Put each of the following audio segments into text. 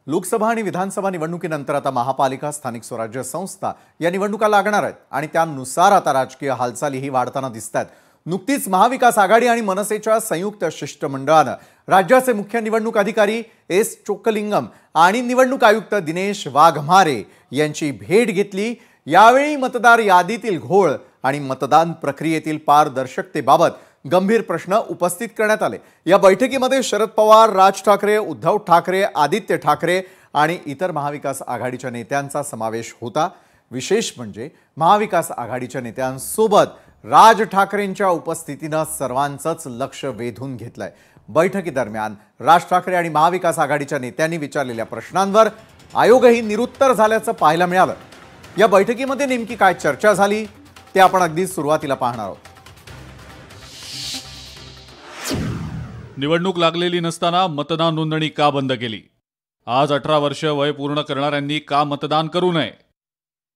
लोकसभा आणि विधानसभा निवडणुकीनंतर आता महापालिका, स्थानिक स्वराज्य संस्था या निवडणुका लागणार आहेत आणि त्यानुसार आता राजकीय हालचालीही वाढताना दिसतात। नुकतीच महाविकास आघाडी आणि मनसेच्या संयुक्त शिष्टमंडळाने राज्याचे मुख्य निवडणूक अधिकारी एस चोक्कलिंगम आणि निवडणूक आयुक्त दिनेश वाघमारे यांची भेट घेतली। यावेळी मतदार यादीतील घोळ आणि मतदान प्रक्रियेतील पारदर्शकतेबाबत गंभीर प्रश्न उपस्थित करण्यात आले। या बैठकीमध्ये शरद पवार, राज ठाकरे, उद्धव ठाकरे, आदित्य ठाकरे आणि इतर महाविकास आघाडीच्या नेत्यांचा समावेश होता। विशेष म्हणजे महाविकास आघाडीच्या नेत्यांसोबत राज ठाकरेंच्या उपस्थितीने सर्वांचंच लक्ष वेधून घेतलंय। बैठकीदरम्यान राज ठाकरे आणि महाविकास आघाडीच्या नेत्यांनी विचारलेल्या प्रश्नांवर आयोगही निरुत्तर झाल्याचं पाहायला मिळालं। या बैठकीमध्ये नेमकी काय चर्चा झाली ते आपण अगदी सुरुवातीला पाहणार आहोत। निवडणूक लागलेली नसताना मतदान नोंदणी का बंद केली? आज 18 वर्ष वय पूर्ण करणाऱ्यांनी का मतदान करू नये?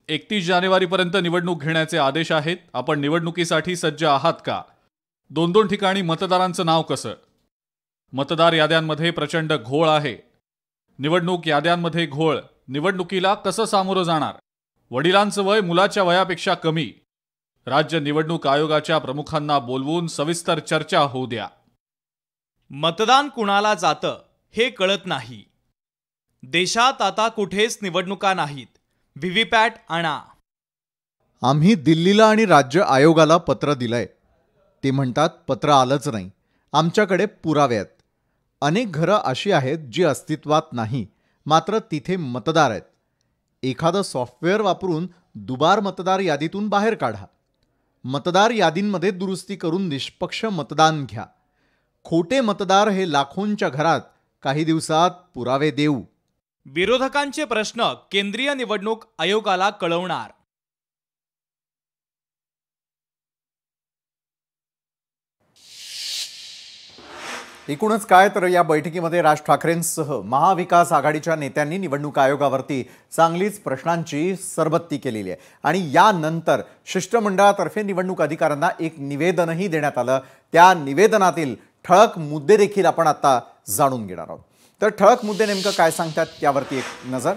31 जानेवारीपर्यंत निवडणूक घेण्याचे आदेश आहेत। आपण निवडणुकीसाठी सज्ज आहात का? 2-2 ठिकाणी मतदारांचं नाव कसं? मतदार याद्यांमध्ये प्रचंड घोळ आहे। निवडणूक याद्यांमध्ये घोळ, निवडणुकीला कसं सामोरं जाणार? वडिलांचं वय मुलाच्या वयापेक्षा कमी। राज्य निवडणूक आयोगाच्या प्रमुखांना बोलवून सविस्तर चर्चा होऊ द्या। मतदान कुणाला जातं हे कळत नाही। देशात आता कुठेच निवडणुका नाहीत। व्हीव्हीपॅट आणा। आम्ही दिल्लीला आणि राज्य आयोगाला पत्र दिलंय। ते म्हणतात पत्र आलंच नाही। आमच्याकडे पुरावे आहेत। अनेक घरं अशी आहेत जी अस्तित्वात नाही, मात्र तिथे मतदार आहेत। एखादं सॉफ्टवेअर वापरून दुबार मतदार यादीतून बाहेर काढा। मतदार यादींमध्ये दुरुस्ती करून निष्पक्ष मतदान घ्या। खोटे मतदार हे लाखोंच्या घरात काही दिवसात पुरावे देऊ। विरोधकांचे प्रश्न केंद्रीय निवडणूक आयोगाला कळवणार। एकूणच काय तर या बैठकीमध्ये राज ठाकरेंसह महाविकास आघाडीच्या नेत्यांनी निवडणूक आयोगावरती चांगलीच प्रश्नांची सरबत्ती केलेली आहे आणि यानंतर शिष्टमंडळातर्फे निवडणूक अधिकाऱ्यांना एक निवेदनही देण्यात आलं। त्या निवेदनातील ठळक मुद्दे देखील आपण आता जाणून घेणार आहोत। तर ठळक मुद्दे नेमकं काय सांगतात त्यावरती एक नजर।